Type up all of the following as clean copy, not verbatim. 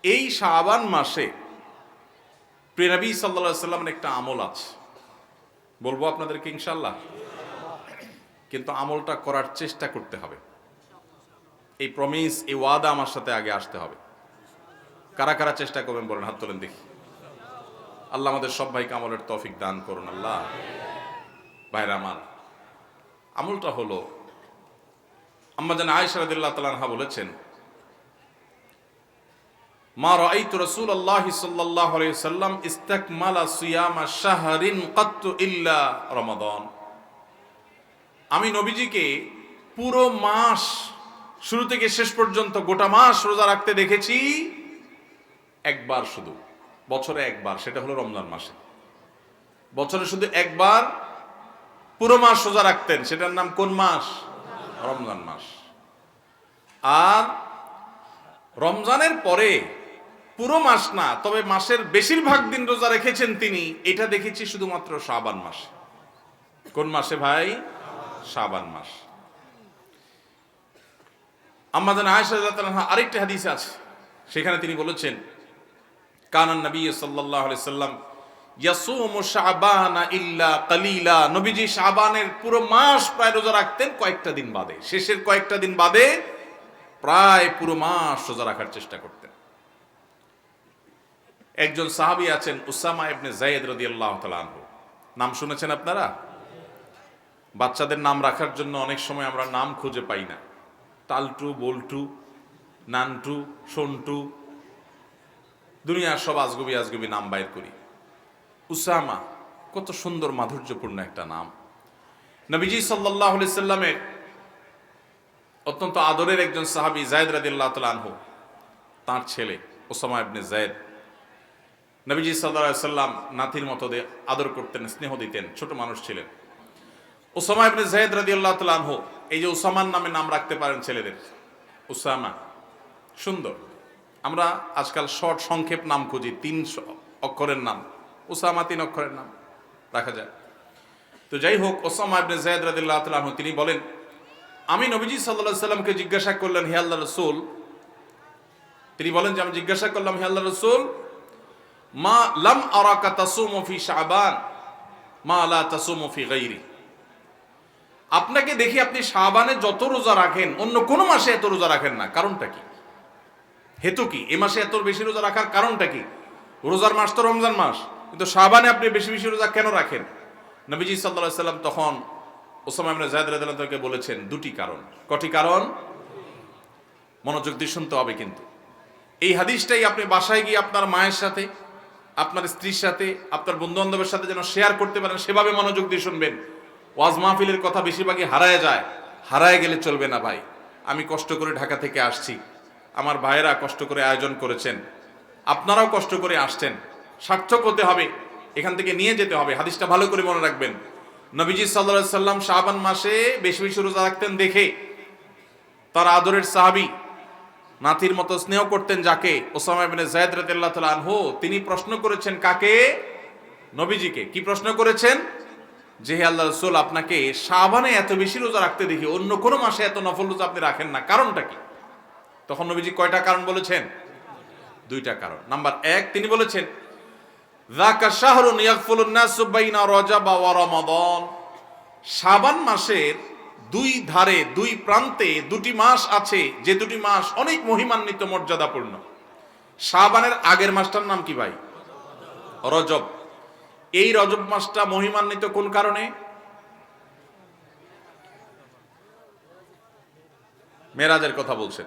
এই শাবান মাসে প্রিয় নবী সাল্লাল্লাহু আলাইহি সাল্লামের একটা আমল আছে, বলবো আপনাদেরকে ইনশাআল্লাহ। কিন্তু আমলটা করার চেষ্টা করতে হবে। এই প্রমিস, এই ওয়াদা আমার সাথে আগে আসতে হবে। কারা কারা চেষ্টা করবেন বলেন, হাত তোলেন দেখি। আল্লাহ আমাদের সব ভাইকে আমলের তৌফিক দান করুন আল্লাহ। ভাইরা আমার, আমলটা হলো, আম্মা জান আয়েশা রাদিয়াল্লাহু তাআলা আনহা বলেছেন, মা রাআইতু রাসূলুল্লাহি সাল্লাল্লাহু আলাইহি ওয়াসাল্লাম ইস্তাকমালা সিয়ামা শাহরিন কাত্তু ইল্লা রমাদান। আমি নবীজিকে পুরো মাস শুরু থেকে শেষ পর্যন্ত গোটা মাস রোজা রাখতে দেখেছি একবার, শুধু বছরে একবার, সেটা হলো রমজান মাসে। বছরে শুধু একবার পুরো মাস রোজা রাখতেন, সেটার নাম কোন মাস? রমজান মাস। আর রমজানের পরে পুরো মাস না, তবে মাসের বেশিরভাগ দিন রোজা রেখেছেন তিনি, এটা দেখেছি শুধুমাত্র শাবান মাস। কোন মাসে ভাই? শাবান মাস। আম্মা জান আয়েশা রাদিয়াল্লাহু আনহা আরেকটা হাদিসে আছে, সেখানে তিনি বলেছেন, কানান নবী সাল্লাল্লাহু আলাইহি সাল্লাম ইয়াসুমু শাবানা ইল্লা কালিলা। নবীজি শাবানের পুরো মাস প্রায় রোজা রাখতেন, কয়েকটা দিন বাদে, শেষের কয়েকটা দিন বাদে প্রায় পুরো মাস রোজা রাখার চেষ্টা করতেন। একজন সাহাবী আছেন উসামা ইবনে যায়েদ রাদিয়াল্লাহু তাআলা আনহু, নাম শুনেছেন আপনারা? বাচ্চাদের নাম রাখার জন্য অনেক সময় আমরা নাম খুঁজে পাই না, টালটু, বল্টু, নানটু, সন্টু, দুনিয়ার সব আজগুবি আজগুবি নাম বাইর করি। উসামা কত সুন্দর মাধুর্যপূর্ণ একটা নাম। নবীজি সাল্লাল্লাহু আলাইহি সাল্লামের অত্যন্ত আদরের একজন সাহাবী যায়েদ রাদিয়াল্লাহু তাআলা আনহু, তার ছেলে উসামা ইবনে যায়েদ, নবীজি সাল্লাল্লাহু আলাইহি সাল্লাম নাতির মতো আদর করতেন, স্নেহ দিতেন, ছোট মানুষ ছিলেন। উসামা ইবনে যায়েদ রাদিয়াল্লাহু তাআলা আনহু, এই যে উসামার নামে নাম রাখতে পারেন ছেলেদের, উসামা সুন্দর। আমরা আজকাল শর্ট সংক্ষেপ নাম খুঁজি, 3 অক্ষরের নাম, উসামা 3 অক্ষরের নাম রাখা যায়। তো যাই হোক, উসামা ইবনে যায়েদ রাদিয়াল্লাহু তাআলা আনহু তিনি বলেন, আমি নবীজি সাল্লাল্লাহু আলাইহি সাল্লামকে জিজ্ঞাসা করলেন, হে আল্লাহর রাসূল, তিনি বলেন যে আমি জিজ্ঞাসা করলাম, হে আল্লাহর রাসূল, মা লাম আরাকা তাসুমু ফি শাবান মা লা তাসুমু ফি গায়রি। আপনাকে দেখি আপনি শাবানে যত রোজা রাখেন অন্য কোন মাসে এত রোজা রাখেন না, কারণটা কি? হেতু কি? এই মাসে এত বেশি রোজা রাখার কারণটা কি? রোজার মাস তো রমজান মাস, কিন্তু শাবানে আপনি বেশি বেশি রোজা কেন রাখেন? নবীজি সাল্লাল্লাহু আলাইহি সাল্লাম তখন উসামা ইবনে যায়েদ রাদিয়াল্লাহু তাআলাকে বলেছেন 2টি কারণ। কটি কারণ? মনোযোগ দিয়ে শুনতে হবে কিন্তু। এই হাদিসটাই আপনি বাসায় গিয়ে আপনার মায়ের সাথে, আপনার স্ত্রীর সাথে, আপনার বন্ধু বান্ধবের সাথে যেন শেয়ার করতে পারেন, সেভাবে মনোযোগ দিয়ে শুনবেন। ওয়াজ মাহফিলের কথা বেশিরভাগই হারায় যায়, হারায় গেলে চলবে না ভাই। আমি কষ্ট করে ঢাকা থেকে আসছি, আমার ভাইয়েরা কষ্ট করে আয়োজন করেছেন, আপনারাও কষ্ট করে আসছেন, সার্থক হতে হবে, এখান থেকে নিয়ে যেতে হবে। হাদিসটা ভালো করে মনে রাখবেন। নবীজি সাল্লাল্লাহু আলাইহি সাল্লাম শাবান মাসে বেশি বেশি রোজা রাখতেন দেখে তার আদরের সাহাবী, নাতির মতো স্নেহ করতেন যাকে, উসামা ইবনে যায়েদ রাদিয়াল্লাহু তাআলা আনহু, তিনি প্রশ্ন করেছেন কাকে? নবীজিকে। কি প্রশ্ন করেছেন? যে হে আল্লাহর রাসূল, আপনাকে শাবানে এত বেশি রোজা রাখতে দেখি, অন্য কোন মাসে এত নফল রোজা আপনি রাখেন না, কারণটা কি? তখন নবীজি কয়টা কারণ বলেছেন? 2টা কারণ। নাম্বার 1, তিনি বলেছেন, যাকা শাহরুন ইয়াগফুলুন নাসু বাইনা রজব ওয়া রমাদান। শাবান মাসের 2 ধারে, 2 প্রান্তে 2টি মাস আছে, যে 2টি মাস অনেক মহিমান্বিত, মর্যাদাপূর্ণ। শাবানের আগের মাসটার নাম কি ভাই? রজব। এই রজব মাসটা মহিমান্বিত কোন কারণে? মেরাজের কথা বলছেন।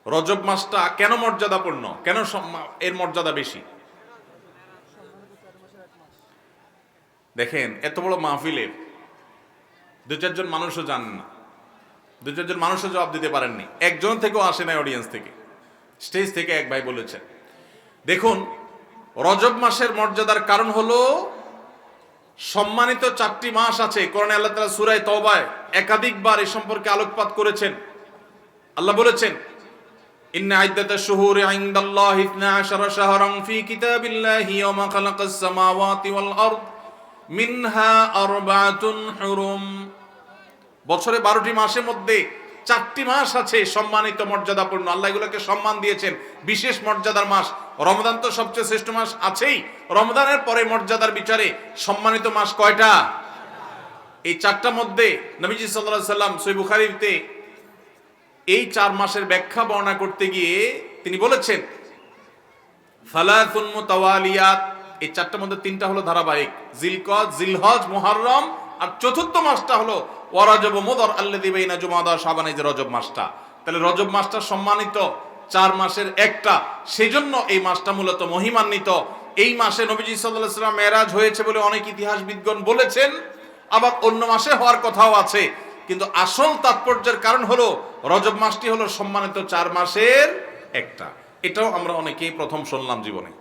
রজব মাসটা কেন মর্যাদাপূর্ণ, কেন এর মর্যাদা বেশি? দেখেন, এত বড় মাহফিলের 2-4 জন মানুষও জানেন না, 2-4 জন মানুষও জবাব দিতে পারেননি, একজন থেকেও আসে নাই অডিয়েন্স থেকে, স্টেজ থেকে এক ভাই বলেছেন। দেখুন, রজব মাসের মর্যাদার কারণ হলো সম্মানিত 4টি মাস আছে। কোরআনে আল্লাহ তাআলা সূরা তাওবায় একাধিকবার এই সম্পর্কে আলোকপাত করেছেন। আল্লাহ বলেছেন, ইন্না ইদ্দাতাশ শুহুরি ইনদাল্লাহি 12 শাহরান ফি কিতাবিল্লাহি ইয়াওমা খালাকাস সামাওয়াতি ওয়াল আরদ মিনহা আরবাতুন হুরুম। বছরে 12টি মাসের মধ্যে 4টি মাস আছে সম্মানিত মর্যাদাপূর্ণ, আল্লাহ এগুলোকে সম্মান দিয়েছেন, বিশেষ মর্যাদার মাস। রমজান তো সবচেয়ে শ্রেষ্ঠ মাস আছেই, রমজানের পরে মর্যাদার বিচারে সম্মানিত মাস কয়টা? এই 4টার মধ্যে নবীজি সাল্লাল্লাহু আলাইহি সাল্লাম সহিহ বুখারীতে এই 4 মাসের ব্যাখ্যা বর্ণনা করতে গিয়ে তিনি বলেছেন ফালাতুন মুতাওয়ালিয়াত, এই 4টার মধ্যে 3টা হলো ধারাবাহিক, জিলকদ, জিলহজ, মুহররম, আর চতুর্থ মাসটা হলো ওয়ারাজব মুদর আল্লাযী বাইনা জুমাদা শাবান, এই যে রজব মাসটা। তাহলে রজব মাসটা সম্মানিত 4 মাসের একটা, সেজন্য এই মাসটা মূলত মহিমান্বিত। এই মাসে নবীজি সাল্লাল্লাহু আলাইহি সাল্লাম মেরাজ হয়েছে বলে অনেক ইতিহাসবিদগণ বলেছেন, আবার অন্য মাসে হওয়ার কথাও আছে, কিন্তু আসল তাৎপর্যের কারণ হলো রজব মাসটি হলো সম্মানিত 4 মাসের একটা। এটাও আমরা অনেকেই প্রথম শুনলাম জীবনে।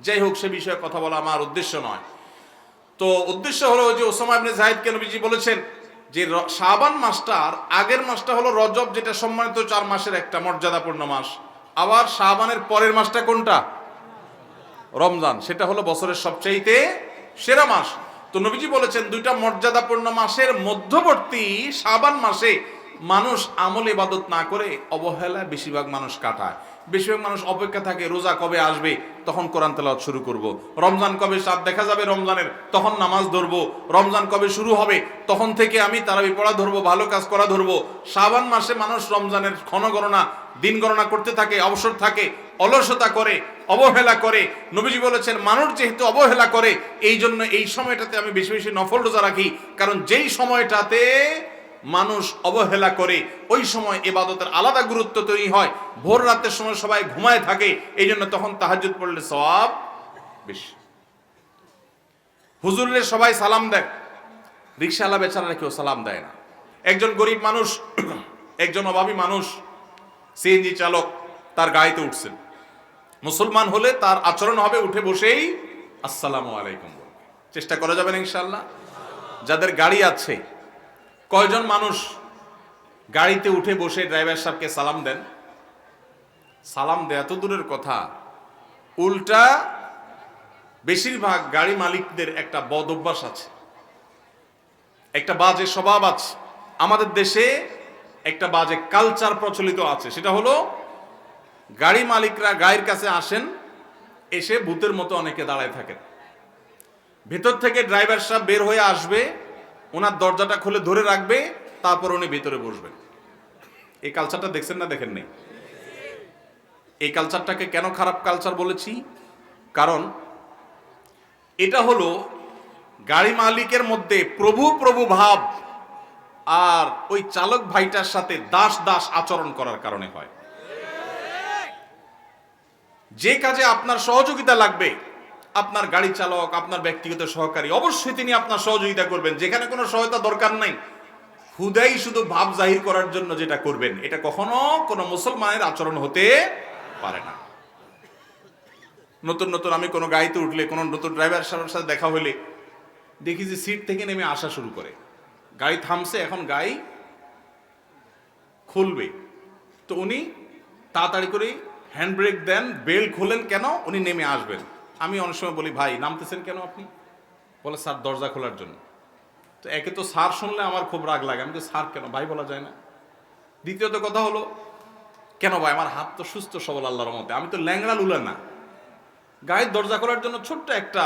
যাই হোক, সে বিষয়ে কথা বলা আমার উদ্দেশ্য নয়। তো উদ্দেশ্য হলো যে ওসামা ইবনে যায়েদকে নবীজি বলেছেন যে শাবান মাসটার আগের মাসটা হলো রজব, যেটা সম্মানিত 4 মাসের একটা মর্যাদাপূর্ণ মাস। আবার শাবানের পরের মাসটা কোনটা? রমজান, সেটা হলো বছরের সবচাইতে সেরা মাস। তো নবীজি বলেছেন 2টা মর্যাদাপূর্ণ মাসের মধ্যবর্তী শাবান মাসে মানুষ আমল ইবাদত না করে অবহেলায় বেশিরভাগ মানুষ কাটায়। বেশিরভাগ মানুষ অপেক্ষা থাকে রোজা কবে আসবে, তখন কোরআন তেলাওয়াত শুরু করব। রমজান কবে চাঁদ দেখা যাবে রমজানের, তখন নামাজ ধরবো। রমজান কবে শুরু হবে, তখন থেকে আমি তারাবি পড়া ধরবো, ভালো কাজ করা ধরবো। শাবান মাসে মানুষ রমজানের ক্ষণগণনা, দিন গণনা করতে থাকে, অবসর থাকে, অলসতা করে, অবহেলা করে। নবীজি বলেছেন মানুষ যেহেতু অবহেলা করে, এই জন্য এই সময়টাতে আমি বেশি বেশি নফল রোজা রাখি, কারণ যেই সময়টাতে মানুষ অবহেলা করে ওই সময় ইবাদতের আলাদা গুরুত্ব তৈরি হয়। ভোর রাতের সময় সবাই ঘুমায় থাকে, এই জন্য তখন তাহাজ্জুদ পড়লে সওয়াব বেশি। হুজুরের সবাই সালাম দেয়, রিকশাওয়ালা বেচারারা কেউ সালাম দেয় না। একজন গরিব মানুষ, একজন অভাবী মানুষ, সিএনজি চালক, তার গাড়িতে উঠছেন। মুসলমান হলে তার আচরণ হবে উঠে বসেই আসসালামু আলাইকুম বলবে। চেষ্টা করা যাবে না ইনশাআল্লাহ? যাদের গাড়ি আছে, কয়জন মানুষ গাড়িতে উঠে বসে ড্রাইভার সাহেবকে সালাম দেন? সালাম দেয়া তো দূরের কথা, উল্টা বেশিরভাগ গাড়ি মালিকদের একটা বদ অভ্যাস আছে, একটা বাজে স্বভাব আছে। আমাদের দেশে একটা বাজে কালচার প্রচলিত আছে, সেটা হলো গাড়ি মালিকরা গাড়ির কাছে আসেন, এসে ভূতের মতো অনেকে দাঁড়ায় থাকেন। ভেতর থেকে ড্রাইভার সাহেব বের হয়ে আসবে, ওনার দরজাটা খুলে ধরে রাখবে, তারপর উনি ভিতরে বসবেন। এই কালচারটা দেখছেন না দেখেন নেই? এই কালচারটাকে কেন খারাপ কালচার বলেছি? কারণ এটা হলো গাড়ি মালিকের মধ্যে প্রভু প্রভু ভাব আর ওই চালক ভাইটার সাথে দাস দাস আচরণ করার কারণে হয়। যে কাজে আপনার সহযোগিতা লাগবে, আপনার গাড়ি চালক, আপনার ব্যক্তিগত সহকারী, অবশ্যই তিনি আপনার সহযোগিতা করবেন। যেখানে কোনো সহায়তা দরকার নাই, হুদাই শুধু ভাব জাহির করার জন্য যেটা করবেন, এটা কখনো কোনো মুসলমানের আচরণ হতে পারে না। নতুন নতুন আমি কোনো গাড়িতে উঠলে, কোনো নতুন ড্রাইভার সাহেবের সাথে দেখা হলে দেখি যে সিট থেকে নেমে আসা শুরু করে। গাড়ি থামছে, এখন গাড়ি খুলবে, তো উনি তাড়াতাড়ি করে হ্যান্ড ব্রেক দেন, বেল খোলেন, কেন উনি নেমে আসবেন। আমি অনেক সময় বলি, ভাই নামতেছেন কেন আপনি? বলে স্যার দরজা খোলার জন্য। তো একে তো স্যার শুনলে আমার খুব রাগ লাগে, আমি তো স্যার কেন, ভাই বলা যায় না? দ্বিতীয়ত কথা হলো, কেন ভাই, আমার হাত তো সুস্থ সবল আল্লাহর রহমতে, আমি তো ল্যাংড়া লুলা না। গাড়ির দরজা খোলার জন্য ছোট্ট একটা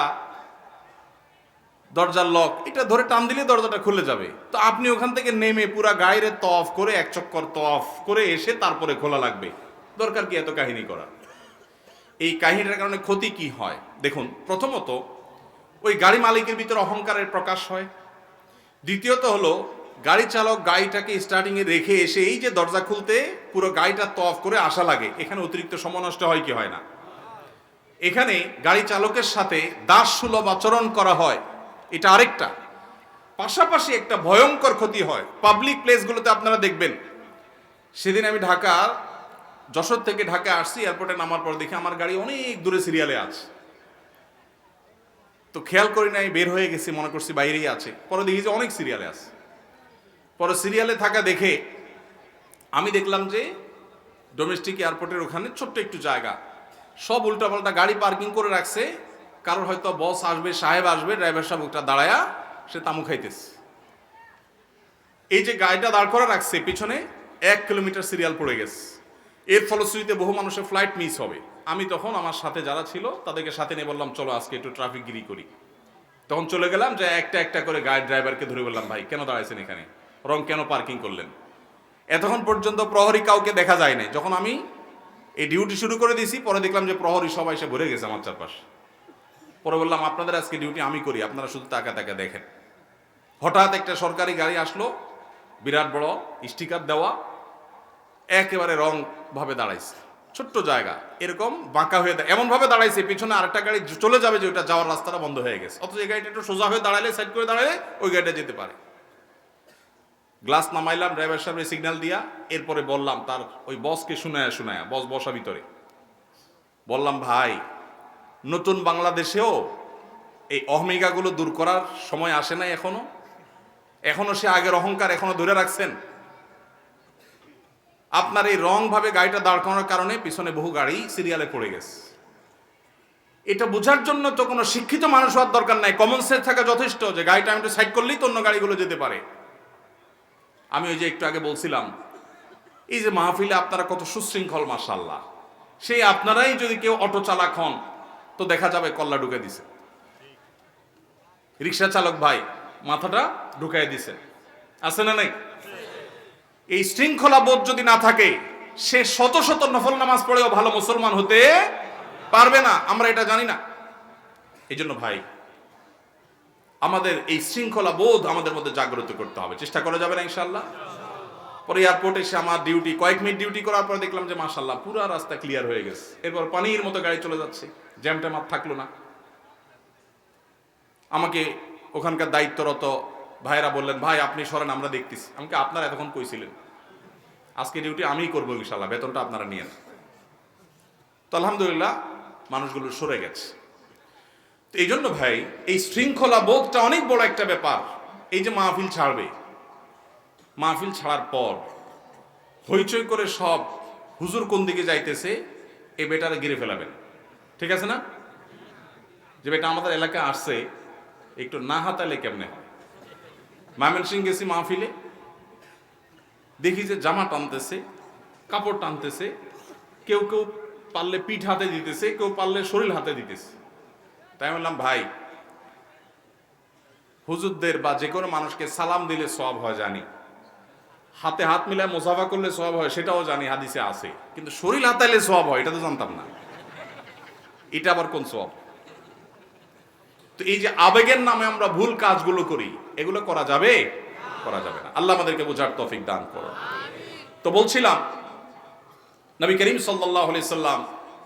দরজার লক, এটা ধরে টান দিলে দরজাটা খুলে যাবে। তো আপনি ওখান থেকে নেমে পুরা গাড়িরে তফ করে, এক চক্কর তফ করে এসে তারপরে খোলা লাগবে, দরকার কি এত কাহিনী করা? এই কাহিনীটার কারণে ক্ষতি কি হয় দেখুন। প্রথমত ওই গাড়ি মালিকের ভিতরে অহংকারের প্রকাশ হয়। দ্বিতীয়ত হলো গাড়ি চালক গাড়িটাকে স্টার্টিংয়ে রেখে এসে এই যে দরজা খুলতে পুরো গাড়িটা তফ করে আসা লাগে, এখানে অতিরিক্ত সময় নষ্ট হয় কি হয় না? এখানে গাড়ি চালকের সাথে দাস সুলভ আচরণ করা হয়, এটা আরেকটা। পাশাপাশি একটা ভয়ঙ্কর ক্ষতি হয় পাবলিক প্লেসগুলোতে। আপনারা দেখবেন, সেদিন আমি ঢাকা, যশোর থেকে ঢাকা আসছি, এয়ারপোর্টে নামার পর দেখি আমার গাড়ি অনেক দূরে সিরিয়ালে আছে। তো খেয়াল করি নাই, বের হয়ে গেছি, মনে করছি বাইরেই আছে। পরে দেখি যে অনেক সিরিয়ালে আছে। পরে সিরিয়ালে থাকা দেখে আমি দেখলাম যে ডোমেস্টিক এয়ারপোর্টের ওখানে ছোট্ট একটু জায়গা, সব উল্টাপাল্টা গাড়ি পার্কিং করে রাখছে। কারোর হয়তো বস আসবে, সাহেব আসবে, ড্রাইভার সাহেব ওটা দাঁড়ায়া সে তামু খাইতেছে। এই যে গাড়িটা দাঁড় করে রাখছে, পিছনে 1 কিলোমিটার সিরিয়াল পড়ে গেছে। এর ফলশ্রুতিতে বহু মানুষের ফ্লাইট মিস হবে। আমি তখন আমার সাথে যারা ছিল তাদেরকে সাথে নিয়ে বললাম, চলো আজকে একটু ট্রাফিক গিরি করি। তখন চলে গেলাম, যে একটা একটা করে গাড়ি ড্রাইভারকে ধরে বললাম, ভাই কেন দাঁড়াইছেন এখানে, রং কেন পার্কিং করলেন? এতক্ষণ পর্যন্ত প্রহরী কাউকে দেখা যায় নাই। যখন আমি এই ডিউটি শুরু করে দিয়েছি, পরে দেখলাম যে প্রহরী সবাই এসে ভরে গেছে আমার চারপাশে। পরে বললাম, আপনাদের আজকে ডিউটি আমি করি, আপনারা শুধু তাকা তাকা দেখেন। হঠাৎ একটা সরকারি গাড়ি আসলো, বিরাট বড় স্টিকার দেওয়া, একেবারে রং ভাবে দাঁড়াইছে, ছোট্ট জায়গা, এরকম বাঁকা হয়ে এমন ভাবে দাঁড়াইছে পিছনে আরেকটা গাড়ি চলে যাবে, যে ওটা যাওয়ার রাস্তাটা বন্ধ হয়ে গেছে। অথচ এই গাড়িটা একটু সোজা হয়ে দাঁড়ালে, সাইড করে দাঁড়ালে ওই গাড়িটা যেতে পারে। গ্লাস নামাইলাম, ড্রাইভার সাহেবের সিগন্যাল দিয়া, এরপরে বললাম তার ওই বসকে শুনায়া বস বসা ভিতরে বললাম, ভাই নতুন বাংলাদেশেও এই অহমিকাগুলো দূর করার সময় আসে নাই এখনো সে আগের অহংকার এখনো ধরে রাখছেন। আপনার এই রং ভাবে গাড়িটা দাঁড় করানোর কারণে পিছনে বহু গাড়ি সিরিয়ালে পড়ে গেছে। এটা বোঝার জন্য তো কোনো শিক্ষিত মানুষ হওয়ার দরকার নাই, কমন সেন্স থাকা যথেষ্ট, যে গাড়িটা আমি একটু সাইড করলেই তো অন্য গাড়িগুলো যেতে পারে। আমি ওই যে একটু আগে বলছিলাম, এই যে মাহফিলে আপনারা কত সুশৃঙ্খল, মাশাআল্লাহ, সেই আপনারাই যদি কেউ অটো চালক হন তো দেখা যাবে কল্লা ঢুকে দিছে, রিক্সা চালক ভাই মাথাটা ঢুকাই দিছে, আছে না নাই? এই শৃঙ্খলা বোধ যদি না থাকে, সে শত শত নফল নামাজ পড়েও ভালো মুসলমান হতে পারবে না। আমরা এটা জানি না। এই জন্য ভাই, আমাদের এই শৃঙ্খলা বোধ আমাদের মধ্যে জাগ্রত করতে হবে। চেষ্টা করা যাবে না ইনশাআল্লাহ? পরে এয়ারপোর্টে এসে আমার ডিউটি, কয়েক মিনিট ডিউটি করার পর দেখলাম যে মাশাআল্লাহ পুরো রাস্তা ক্লিয়ার হয়ে গেছে। এরপর পানির মতো গাড়ি চলে যাচ্ছে, জ্যাম ট্যাম আর থাকলো না। আমাকে ওখানকার দায়িত্বরত ভাইরা বললেন, ভাই আপনি সরেন, আমরা দেখতেছি। আমাকে আপনারা এতক্ষণ কইছিলেন, আজকে ডিউটি আমিই করবো ইনশাআল্লাহ, বেতনটা আপনারা নিয়েন। তো আলহামদুলিল্লাহ মানুষগুলো সরে গেছে। তো এই জন্য ভাই, এই শৃঙ্খলা বোধটা অনেক বড় একটা ব্যাপার। এই যে মাহফিল ছাড়বে, মাহফিল ছাড়ার পর হইচই করে সব হুজুর কোন দিকে যাইতেছে, এই বেটারে গিরে ফেলাবেন। ঠিক আছে না? যে বেটা আমাদের এলাকায় আসছে, একটু না হাতালে কেমনে হয়। ময়মনসিং গেছি মাহফিলে, দেখি যে জামা টানতেছে, কাপড় টানতেছে, কেউ কেউ পারলে পিঠ হাতে দিতেছে, কেউ পারলে শরীর হাতে দিতেছে। তাই বললাম, ভাই হুজুরদের বা যে কোনো মানুষকে সালাম দিলে সওয়াব হয় জানি, হাতে হাত মিলায় মুসাফা করলে সওয়াব হয় সেটাও জানি, হাদিসে আছে, কিন্তু শরীর হাতাইলে সওয়াব হয় এটা তো জানতাম না। এটা আবার কোন সওয়াব? তো এই যে আবেগের নামে আমরা ভুল কাজগুলো করি, এগুলো করা যাবে? করা যাবে না। আল্লাহ আমাদেরকে বোঝার তৌফিক দান করুন। তো বলছিলাম, নবী করিম সাল্লাল্লাহু আলাইহি সাল্লাম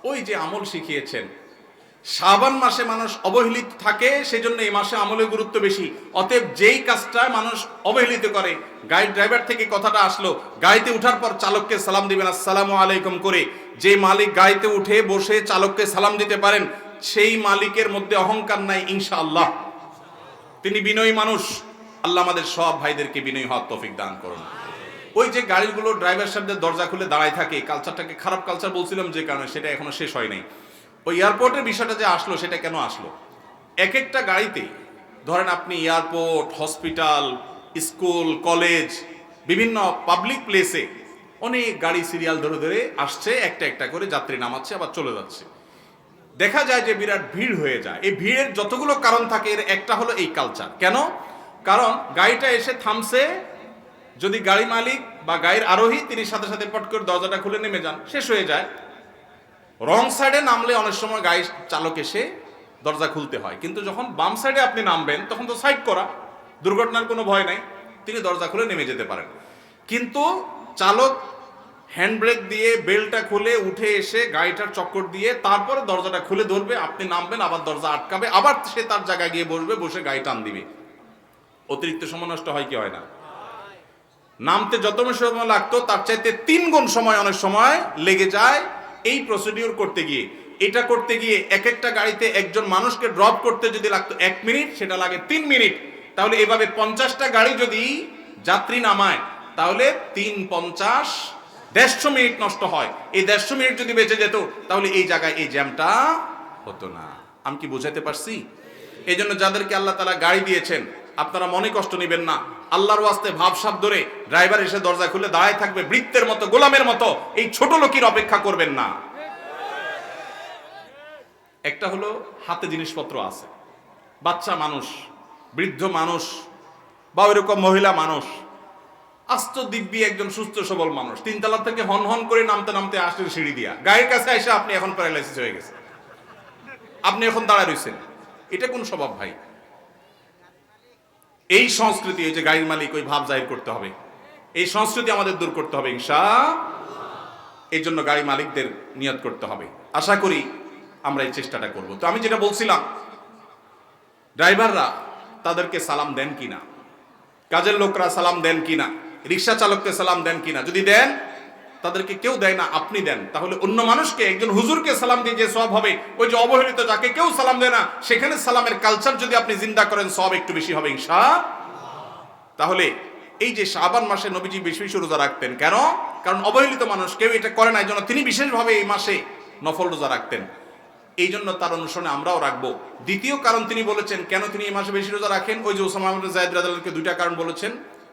ওই যে আমল শিখিয়েছেন, শাবান মাসে মানুষ অবহেলিত থাকে, সেজন্য এই মাসে আমলের গুরুত্ব বেশি। অতএব যেই কাজটা মানুষ অবহেলিত করে, গাড়ি ড্রাইভার থেকে কথাটা আসলো, গাড়িতে উঠার পর চালককে সালাম দিবেন আসসালামু আলাইকুম করে। যে মালিক গাড়িতে উঠে বসে চালককে সালাম দিতে পারেন, সেই মালিকের মধ্যে অহংকার নাই ইনশাআল্লাহ, তিনি বিনয়ী মানুষ। আল্লাহ আমাদের সব ভাইদেরকে বিনয়ী হওয়ার তৌফিক দান করুন। ওই যে গাড়িগুলো ড্রাইভার সাহেবদের দরজা খুলে দাঁড়ায় থাকে, কালচারটাকে খারাপ কালচার বলছিলাম যে কারণে, সেটা এখনো শেষ হয় নাই। ওই এয়ারপোর্টের বিষয়টা যে আসলো, সেটা কেন আসলো? এক একটা গাড়িতে ধরেন আপনি এয়ারপোর্ট, হসপিটাল, স্কুল, কলেজ, বিভিন্ন পাবলিক প্লেসে অনেক গাড়ি সিরিয়াল ধরে ধরে আসছে, একটা একটা করে যাত্রী নামাচ্ছে আবার চলে যাচ্ছে। দেখা যায় যে বিরাট ভিড় হয়ে যায়। এই ভিড়ের যতগুলো কারণ থাকে, এর একটা হলো এই কালচার। কেন? কারণ গাড়িটা এসে থামছে, যদি গাড়ি মালিক বা গাড়ির আরোহী তিনি সাথে সাথে পট করে দরজাটা খুলে নেমে যান, শেষ হয়ে যায়। রং সাইডে নামলে অনেক সময় গাড়ির চালক এসে দরজা খুলতে হয়, কিন্তু যখন বাম সাইডে আপনি নামবেন তখন তো সাইড করা, দুর্ঘটনার কোনো ভয় নাই, তিনি দরজা খুলে নেমে যেতে পারেন। কিন্তু চালক হ্যান্ড ব্রেক দিয়ে বেলটা খুলে উঠে এসে গাড়িটার চক্কর দিয়ে তারপরে দরজাটা খুলে ধরবে, আপনি নামবেন, আবার দরজা আটকাবে, আবার সে তার জায়গায় গিয়ে বসবে, বসে গাড়ি টান দিবে। অতিরিক্ত সময় নষ্ট হয় কি হয় না? নামতে যত সময় লাগতো তার চাইতে 3 গুণ সময় অনেক সময় লেগে যায় এই প্রসিডিউর করতে গিয়ে। এটা করতে গিয়ে এক একটা গাড়িতে একজন মানুষকে ড্রপ করতে যদি লাগতো 1 মিনিট, সেটা লাগে 3 মিনিট। তাহলে এভাবে 50টা গাড়ি যদি যাত্রী নামায়, তাহলে 3 50 150 মিনিট নষ্ট হয়। এই 150 মিনিট যদি বেঁচে যেত, তাহলে এই জায়গায় এই জ্যামটা হতো না। আমি কি বোঝাতে পারছি? এই জন্য যাদেরকে আল্লাহ তাআলা গাড়ি দিয়েছেন, আপনারা মনে কষ্ট নেবেন না, আল্লাহর ওয়াস্তে ভাবসাব ধরে ড্রাইভার এসে দরজা খুলে দাঁড়ায় থাকবে বৃত্তের মতো, গোলামের মতো, এই ছোট লোকের অপেক্ষা করবেন না। একটা হলো হাতে জিনিসপত্র আছে, বাচ্চা মানুষ, বৃদ্ধ মানুষ, বা ওইরকম মহিলা মানুষ, আস্ত দিব্যি একজন সুস্থ সবল মানুষ, তিনতলা থেকে হন হন করে নামতে নামতে আসলেন সিঁড়ি দিয়া, গায়ের কাছে এসে আপনি এখন প্যারালাইসিস হয়ে গেছে, আপনি এখন দাঁড়ায় রয়েছেন। এটা কোন স্বভাব ভাই? এই সংস্কৃতি, এই যে গাড়ির মালিক ওই ভাব জাহির করতে হবে, এই সংস্কৃতি আমাদের দূর করতে হবে ইনশাআল্লাহ। এই জন্য গাড়ি মালিকদের নিয়ত করতে হবে। আশা করি আমরা এই চেষ্টাটা করব। তো আমি যেটা বলছিলাম, ড্রাইভাররা তাদেরকে সালাম দেন কিনা, কাজের লোকরা সালাম দেন কিনা, রিক্সা চালককে সালাম দেন কিনা, যদি দেন, তাদেরকে কেউ দেয় না, আপনি দেন, তাহলে অন্য মানুষকে, একজন হুজুরকে সালাম দিয়ে যে সওয়াব হবে, ওই যে অবহেলিত যাকে কেউ সালাম দেয় না, সেখানে সালামের কালচার যদি আপনি জিন্দা করেন, সওয়াব একটু বেশি হবে ইনশাআল্লাহ। তাহলে এই যে শাবান মাসে নবীজি বেশি বেশি রোজা রাখতেন, কেন? কারণ অবহেলিত মানুষ কেউ এটা করে না, এই জন্য তিনি বিশেষভাবে এই মাসে নফল রোজা রাখতেন, এই জন্য তার অনুসরণে আমরাও রাখবো। দ্বিতীয় কারণ তিনি বলেছেন কেন তিনি এই মাসে বেশি রোজা রাখেন, ওই যে ওসামা ইবনে যায়েদ রাদিয়াল্লাহু আনহু দুইটা কারণ বলেছেন।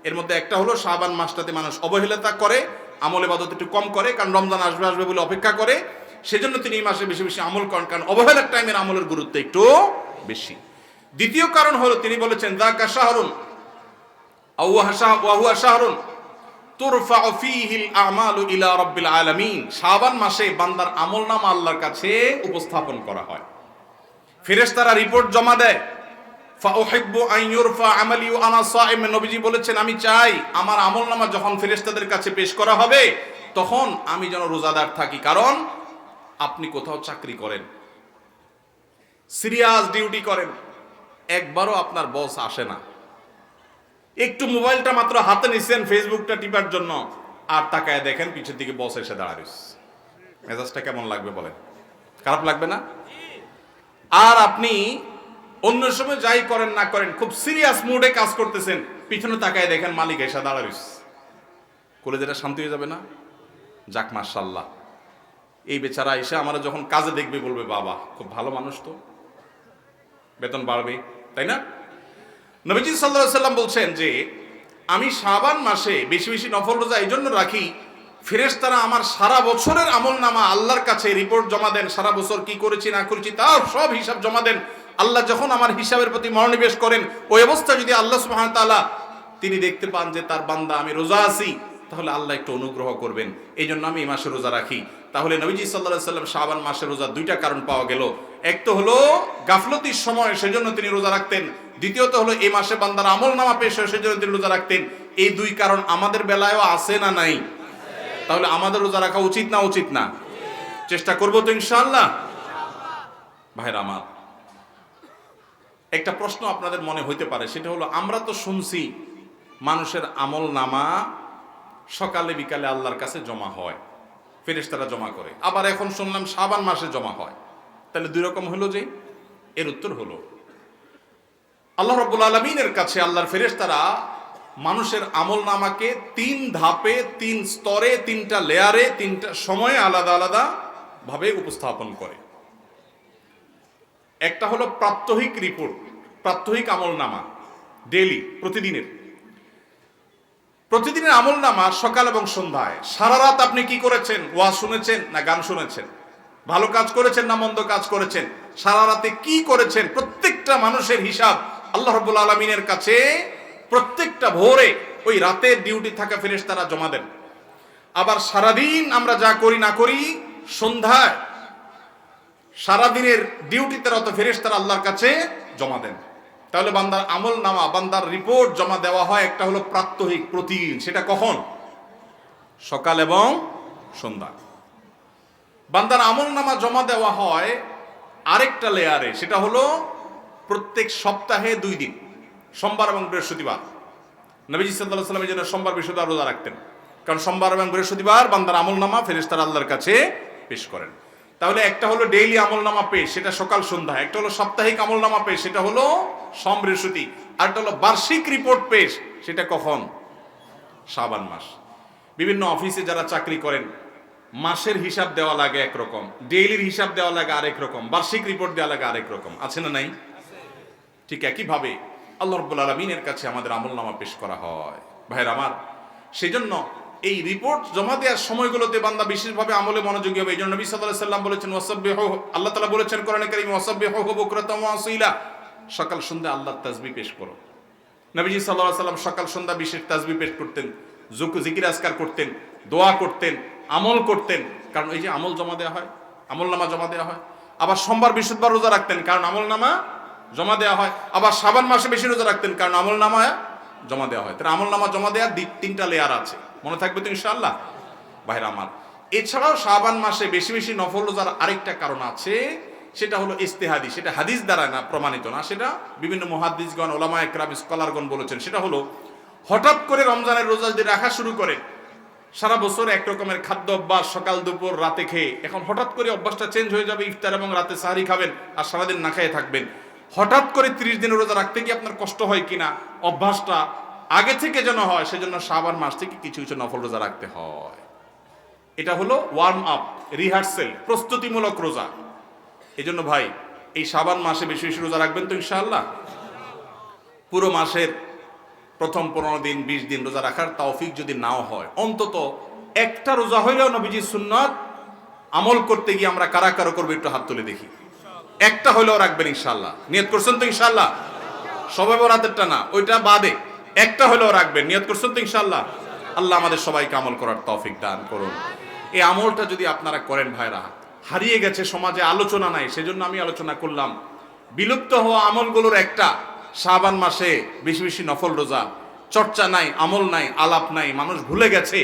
এর মধ্যে একটা হলো শাবান মাসটাতে মানুষ অবহেলিতা করে, আমল ইবাদত একটু কম করে, কারণ রমজান আসবে আসবে বলে অপেক্ষা করে, সেজন্য তিনি এই মাসে বেশি বেশি আমল করেন, কারণ অবহেলার টাইমের আমলের গুরুত্ব একটু বেশি। দ্বিতীয় কারণ হলো তিনি বলেছেন যাকা শাহরুন ওয়া হুয়া শাহরুন তুরফাউ ফীহিল আমালু ইলা রাব্বিল আলামিন। শাবান মাসে বান্দার আমলনামা আল্লাহর কাছে উপস্থাপন করা হয়, ফেরেশতারা রিপোর্ট জমা দেয়। ফাউহিব্বু আন ইউরফা আমালি ওয়া আনা সাইম, নবীজি বলেছেন আমি চাই আমার আমলনামা যখন ফেরেশতাদের কাছে পেশ করা হবে তখন আমি যেন রোজাদার থাকি। কারণ আপনি কোথাও চাকরি করেন, সিরিয়াস ডিউটি করেন, একবারও আপনার বস আসে না, একটু মোবাইলটা মাত্র হাতে নিছেন ফেসবুকটা টিপার জন্য, আর তাকায় দেখেন পিছের দিকে বস এসে দাঁড়ায়, মেজাজটা কেমন লাগবে বলেন? খারাপ লাগবে না? আর আপনি অন্য সময় যাই করেন না করেন, খুব সিরিয়াস মুডে কাজ করতেছেন, পিছনে তাকায় দেখেন মালিক এসে দাঁড়ায়, কলেজেটা শান্তি হয়ে যাবে না? যাক মাশাআল্লাহ, এই বেচারা এসে আমরা যখন কাজে দেখবে বলবে বাবা খুব ভালো মানুষ, তো বেতন বাড়বে, তাই না? নবীজি সাল্লাল্লাহু আলাইহি সাল্লাম বলছেন যে আমি শাবান মাসে বেশি বেশি নফল রোজা এই জন্য রাখি, ফেরেশতারা আমার সারা বছরের আমলনামা আল্লাহর কাছে রিপোর্ট জমা দেন, সারা বছর কি করেছি না করেছি তার সব হিসাব জমা দেন। আল্লাহ যখন আমার হিসাবের প্রতি মনোনিবেশ করেন, ওই অবস্থা যদি আল্লাহ সুবহানাহু ওয়া তাআলা তিনি দেখতে পান যে তার বান্দা আমি রোজা আছি, তাহলে আল্লাহ একটু অনুগ্রহ করবেন, এই জন্য আমি এই মাসে রোজা রাখি। তাহলে নবীজি সাল্লাল্লাহু আলাইহি সাল্লাম শাবান মাসে রোজা দুইটা কারণ পাওয়া গেল, এক তো হলো গাফলতির সময় সেজন্য তিনি রোজা রাখতেন, দ্বিতীয়ত হলো এই মাসে বান্দার আমলনামা পেশ হয় সেজন্য তিনি রোজা রাখতেন। এই দুই কারণ আমাদের বেলায়ও আছে না নাই? তাহলে আমাদের রোজা রাখা উচিত না উচিত না? চেষ্টা করবো তো ইনশাআল্লাহ। ভাইরা আমার, একটা প্রশ্ন আপনাদের মনে হইতে পারে, সেটা হলো আমরা তো শুনছি মানুষের আমলনামা সকালে বিকালে আল্লাহর কাছে জমা হয়, ফেরেশতারা জমা করে, আবার এখন শুনলাম শাবান মাসে জমা হয়, তাহলে দুই রকম হলো যে? এর উত্তর হলো আল্লাহ রাব্বুল আলামিনের কাছে আল্লাহর ফেরেশতারা মানুষের আমলনামাকে তিন ধাপে, তিন স্তরে, তিনটা লেয়ারে, তিনটা সময়ে আলাদা আলাদা ভাবে উপস্থাপন করে। একটা হলো প্রাত্যহিক রিপোর্ট, প্রাত্যহিক আমলনামা, ডেইলি, প্রতিদিনের আমলনামা সকাল এবং সন্ধ্যায়, সারা রাত আপনি কি করেছেন, ওয়াজ শুনেছেন না গান শুনেছেন, ভালো কাজ করেছেন না মন্দ কাজ করেছেন, সারা রাতে কি করেছেন, প্রত্যেকটা মানুষের হিসাব আল্লাহ রাব্বুল আলামিনের কাছে প্রত্যেকটা ভোরে ওই রাতের ডিউটি থাকা ফেরেশতারা জমা দেন। আবার সারাদিন আমরা যা করি না করি, সন্ধ্যায় সারাদিনের ডিউটিতে রত ফেরেশতারা আল্লাহর কাছে জমা দেন। তাহলে বান্দার আমলনামা, বান্দার রিপোর্ট জমা দেওয়া হয়, একটা হলো প্রাত্যহিক, প্রতিদিন, সেটা কখন? সকাল এবং সন্ধ্যা। বান্দার আমলনামা জমা দেওয়া হয় আরেকটা লেয়ারে, সেটা হলো প্রত্যেক সপ্তাহে 2 দিন, সোমবার এবং বৃহস্পতিবার। নবীজি সাল্লাল্লাহু আলাইহি ওয়াসাল্লাম যেন সোমবার বৃহস্পতিবার রোজা রাখতেন, কারণ সোমবার এবং বৃহস্পতিবার বান্দার আমলনামা ফেরেশতারা আল্লাহর কাছে পেশ করেন। তাহলে একটা হলো ডেইলি আমলনামা পেশ, সেটা সকাল সন্ধ্যা, একটা হলো সাপ্তাহিক আমলনামা পেশ, সেটা হলো সোম বৃহস্পতি, আর একটা হলো বার্ষিক রিপোর্ট পেশ, সেটা কখন? শাবান মাস। বিভিন্ন অফিসে যারা চাকরি করেন মাসের হিসাব দেওয়া লাগে একরকম, ডেইলির হিসাব দেওয়া লাগে আরেক রকম, বার্ষিক রিপোর্ট দেওয়া লাগে আরেক রকম, আছে না নাই? ঠিক একইভাবে আল্লাহ রাব্বুল আলামিনের কাছে আমাদের আমলনামা পেশ করা হয়। ভাইরা আমার, সেই জন্য এই রিপোর্ট জমা দেওয়ার সময়গুলোতে বান্দা বিশেষভাবে আমলে মনোযোগী হবে। এই জন্য নবী সাল্লাল্লাহু আলাইহি সাল্লাম বলেছেন ওয়াসাব্বিহু, আল্লাহ তাআলা বলেছেন কোরআনে কারীমে ওয়াসাব্বিহু বুকরাতাম ওয়া আসীলা, সকাল সন্ধ্যা আল্লাহর তাসবিহ পেশ করো। নবীজি সাল্লাল্লাহু আলাইহি সাল্লাম সকাল সন্ধ্যা বিশেষ তাসবিহ পেশ করতেন, জিকির আজকার করতেন, দোয়া করতেন, আমল করতেন। কারণ এই যে আমল জমা দেওয়া হয়, আমলনামা জমা দেওয়া হয়। আবার সোমবার বৃহস্পতিবার রোজা রাখতেন, কারণ আমলনামা জমা দেওয়া হয়। আবার শাবান মাসে বেশি রোজা রাখতেন, কারণ আমলনামা জমা দেওয়া হয়। তাহলে আমলনামা জমা দেওয়ার তিনটা লেয়ার আছে, মনে থাকবে তো ইনশাআল্লাহ। ভাইরা আমার, এছাড়াও শাবান মাসে বেশি বেশি নফল রোজার আরেকটা কারণ আছে, সেটা হলো ইজতিহাদি, সেটা হাদিস দ্বারা না প্রমাণিত না, সেটা বিভিন্ন মুহাদ্দিসগণ, ওলামা একরাম, স্কলারগণ বলেছেন। সেটা হলো হঠাৎ করে রমজানের রোজা যদি রাখা শুরু করে, সারা বছর এক রকমের খাদ্য অভ্যাস, সকাল দুপুর রাতে খেয়ে, এখন হঠাৎ করে অভ্যাসটা চেঞ্জ হয়ে যাবে, ইফতার এবং রাতে সাহারি খাবেন আর সারাদিন না খেয়ে থাকবেন। হঠাৎ করে 30 দিনের রোজা রাখতে গিয়ে আপনার কষ্ট হয় কিনা, অভ্যাসটা আগে থেকে যেন হয়, সেজন্য শাবান মাস থেকে কিছু কিছু নফল রোজা রাখতে হয়। এটা হলো ওয়ার্ম আপ, রিহার্সেল, প্রস্তুতিমূলক রোজা। এই জন্য ভাই, এই শাবান মাসে বেশি বেশি রোজা রাখবেন তো ইনশাআল্লাহ। পুরো মাসের প্রথম 15 দিন 20 দিন রোজা রাখার তৌফিক যদি নাও হয়, অন্তত একটা রোজা হইলেও নবীজির সুন্নাত আমল করতে গিয়ে আমরা কারা কারা করবো একটু হাত তুলে দেখি। একটা হইলেও রাখবেন ইনশাআল্লাহ। নিয়ত করছেন তো ইনশাআল্লাহ? সবে বরাতেরটা না, ওইটা বাদে একটা হইলেও রাখবেন। নিয়ত করছেন তো ইনশাআল্লাহ? আল্লাহ আমাদের সবাইকে আমল করার তৌফিক দান করুন। এই আমলটা যদি আপনারা করেন ভাইরা, হারিয়ে গেছে সমাজে, আলোচনা নাই, সেজন্য আমি আলোচনা করলাম। বিলুপ্ত হওয়া আমলগুলোর একটা শাবান মাসে বেশি বেশি নফল রোজা। চর্চা নাই, আমল নাই, আলাপ নাই, মানুষ ভুলে গেছে।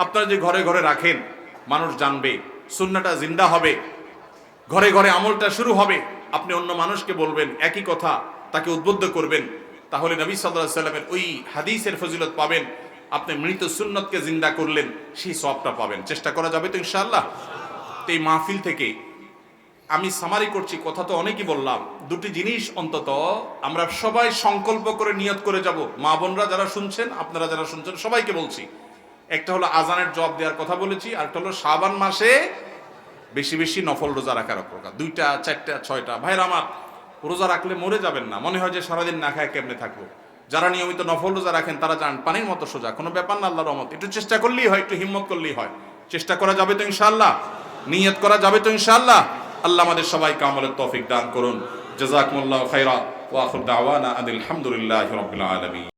আপনারা যে ঘরে ঘরে রাখেন, মানুষ জানবে, সুন্নাহটা জিন্দা হবে, ঘরে ঘরে আমলটা শুরু হবে। আপনি অন্য মানুষকে বলবেন একই কথা, তাকে উদ্বুদ্ধ করবেন, তাহলে নবী সাল্লাল্লাহু আলাইহি সাল্লামের ওই হাদিসের ফজিলত পাবেন। আপনি মৃত সুন্নতকে জিন্দা করলেন, সেই সওয়াবটা পাবেন। চেষ্টা করা যাবে তো ইনশাআল্লাহ। এই মাহফিল থেকে আমি সামারি করছি, কথা তো অনেকই বললাম। দুটি জিনিস অন্তত আমরা সবাই সংকল্প করে নিয়ত করে যাব। মা বোনরা যারা শুনছেন, আপনারা যারা শুনছেন, সবাইকে বলছি, একটা হলো আজানের জবাব দেওয়ার কথা বলেছি, আর একটা হলো শাবান মাসে বেশি বেশি নফল রোজা রাখার প্রকার। 2টা 4টা 6টা। ভাইরা আমার, রোজা রাখলে মরে যাবেন না। মনে হয় যে সারাদিন না খায় কেমনে থাকবো। যারা নিয়মিত নফল রোজা রাখেন তারা জান পানির মতো সোজা, কোনো ব্যাপার না, আল্লাহর রহমত। একটু চেষ্টা করলেই হয়, একটু হিম্মত করলেই হয়। চেষ্টা করা যাবে তো ইনশাআল্লাহ? নিয়ত করা যাবে তো ইনশাআল্লাহ? আল্লাহ আমাদের সবাইকে আমলের তৌফিক দান করুন। জাযাকুমুল্লাহু খাইরা ওয়া আখিরু দাওয়ানা আনিল হামদুলিল্লাহি রাব্বিল আলামিন।